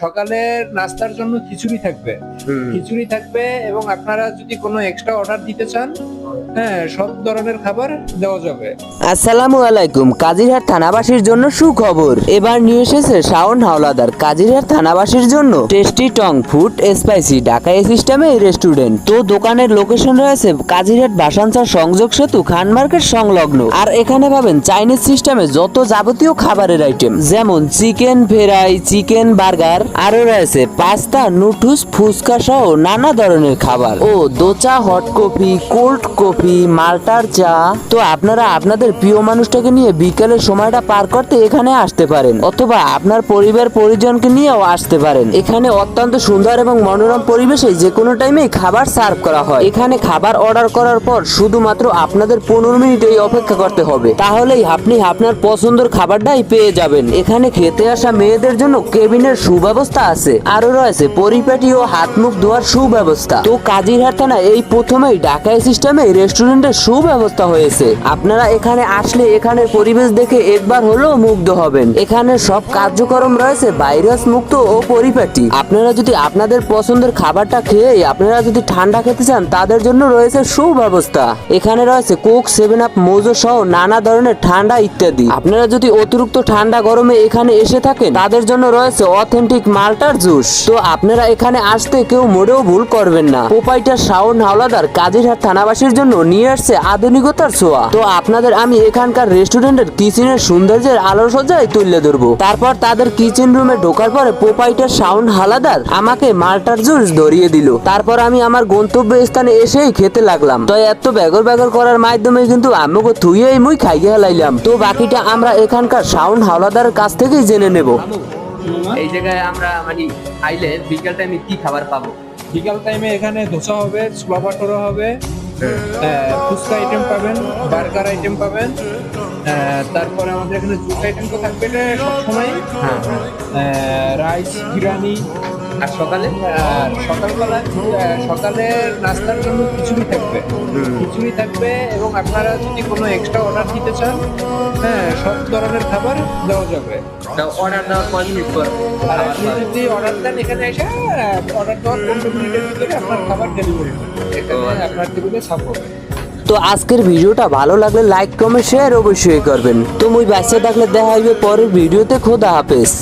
সকালের নাস্তার জন্য খিচুড়ি থাকবে। খিচুড়ি থাকবে এবং আপনারা যদি কোনো এক্সট্রা অর্ডার দিতে চান, হ্যাঁ, সব ধরনের খাবার দেওয়া যাবে। আসসালামু আলাইকুম। কাজিরহাট থানাবাসীর জন্য সুখবর, এবার নিয়ে এসেছে শাওন হাওলাদার কাজিরহাট থানাবাসীর জন্য টেস্টি টং ফুড স্পাইসি ঢাকা সিস্টেমে রেস্টুরেন্ট। তো দোকানের লোকেশন রয়েছে কাজিরহাট বাসানচার সংযোগ সেতু খান মার্কেট সংলগ্ন। আর এখানে পাবেন চাইনিজ সিস্টেমে যত যাবতীয় খাবারের আইটেম, যেমন চিকেন ফ্রাই, চিকেন বার্গার, আরো রয়েছে পাস্তা, নুডলস, ফুচকা সহ নানা ধরনের খাবার ও dosa, hot coffee, cold coffee, মাল্টার চা। তো আপনারা আপনাদের প্রিয় মানুষটাকে নিয়ে বিকেলের সময়টা পার করতে এখানে আসতে পারেন, অথবা আপনার পরিবার পরিজনকে নিয়েও আসতে পারেন। এখানে অত্যন্ত সুন্দর এবং মনোরম পরিবেশে যে কোনো টাইমে খাবার সার্ভ করা হয়। এখানে খাবার অর্ডার করার পর শুধুমাত্র আপনাদের 15 মিনিটই অপেক্ষা করতে হবে, তাহলেই আপনি আপনার পছন্দের খাবারটাই পেয়ে যাবেন। এখানে খেতে আসা মেয়েদের জন্য কেবিনের সুব্যবস্থা আছে, আরো রয়েছে পরিপাটি ও হাত মুখ ধোয়ার সুব্যবস্থা। তো কাজিরহাট থানা এই প্রথমেই ঢাকা সিস্টেমে রেস্টুরেন্টের সুব্যবস্থা হয়েছে। আপনারা এখানে আসলে এখানের পরিবেশ দেখে একবার হলেও মুগ্ধ হবেন। এখানে সব কার্যক্রম রয়েছে ভাইরাস মুক্ত ও পরিপাটি। আপনারা যদি আপনাদের পছন্দের খাবারটা খেয়ে আপনারা যদি ঠান্ডা খেতে চান, তাদের জন্য রয়েছে সুব্যবস্থা। এখানে রয়েছে কোক, 7 আপ, মোজো সহ নানা ধরনের ঠান্ডা ইত্যাদি। আপনারা যদি অতিরিক্ত ঠান্ডা গরমে এখানে এসে থাকেন, তাদের জন্য রয়েছে অথেন্টিক মাল্টার জুস। তো আপনারা এখানে আসতে কেউ মোটেও ভুল করবেন না। প্রোপাইটার শাওন হাওলাদার কাজিরহাট থানাবাসীর জন্য নিয়ে আসছে আধুনিকতার ছোঁয়া। তো আপনাদের আমি এখানকার রেস্টুরেন্টের কিচেনের সৌন্দর্যের আলোকসজ্জায় তুলে ধরবো। তারপর তাদের কিচেন রুমে ঢোকার পরে প্রোপাইটার শাওন হাওলাদার আমাকে মাল্টার জুস ধরিয়ে দিল। তারপর আমি আমার গন্তব্য স্থানে এসেই খেতে লাগলাম। তো এত বেগর বেগর করার মাধ্যমে কিন্তু আমাকে থুইয়েই মুই খাইয়ে লাইলাম। তো বাকিটা আমরা এখানকার শাওন হাওলাদারের কাছ থেকেই জেনে নেব। এই জায়গায় আমরা মানে আইলে বিকেল টাইমে কি খাবার পাবো? বিকাল টাইমে এখানে ধোসা হবে, ছোলা ভাটোরা হবে, ফুচকা আইটেম পাবেন, বার্গার আইটেম পাবেন, তারপরে আমাদের এখানে জুস আইটেম তো থাকবে সবসময়, রাইস, বিরিয়ানি। আর সকালে আর সকালের নাস্তার জন্য খিচুড়ি থাকবে। খিচুড়ি থাকবে এবং আপনারা যদি কোনো এক্সট্রা অর্ডার দিতে চান, হ্যাঁ, সব ধরনের খাবার দেওয়া যাবে। অর্ডার দেওয়ার কয় মিনিট পর আর আপনি যদি অর্ডার দেন, এখানে এসে অর্ডার দেওয়ার 15 মিনিটের ভিতরে আপনার খাবার ডেলিভারি হবে, এখানে আপনার টেবিলে সার্ভ হবে। তো আজকের ভিডিওটা ভালো লাগলে লাইক, কমেন্ট, শেয়ার অবশ্যই করবেন। তো মুই বাচ্চা থাকলে দেখা হইবে পরের ভিডিওতে। খোদা হাফেজ।